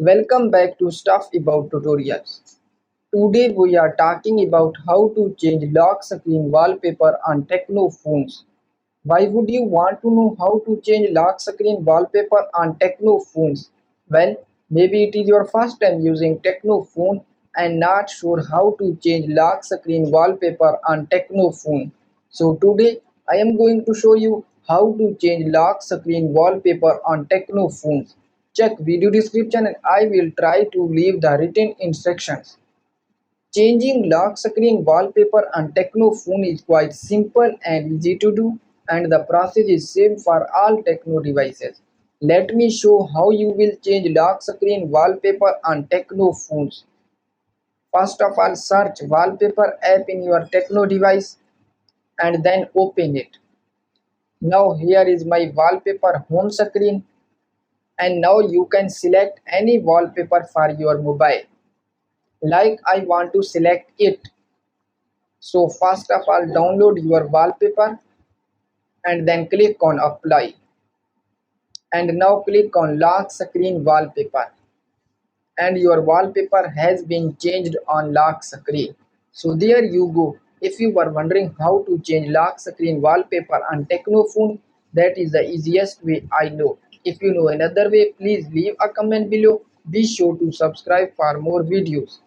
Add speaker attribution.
Speaker 1: Welcome back to Stuff About Tutorials. Today we are talking about how to change lock screen wallpaper on Tecno phones. Why would you want to know how to change lock screen wallpaper on Tecno phones? Well, maybe it is your first time using Tecno phone and not sure how to change lock screen wallpaper on Tecno phone. So today I am going to show you how to change lock screen wallpaper on Tecno phones. Check video description and I will try to leave the written instructions. Changing lock screen wallpaper on Tecno phone is quite simple and easy to do, and the process is same for all Tecno devices. Let me show how you will change lock screen wallpaper on Tecno phones. First of all, search wallpaper app in your Tecno device and then open it. Now here is my wallpaper home screen, and now you can select any wallpaper for your mobile. Like I want to select it. So first of all, download your wallpaper and then click on apply. And now click on lock screen wallpaper. And your wallpaper has been changed on lock screen. So there you go. If you were wondering how to change lock screen wallpaper on Tecno phone, that is the easiest way I know. If you know another way, please leave a comment below. Be sure to subscribe for more videos.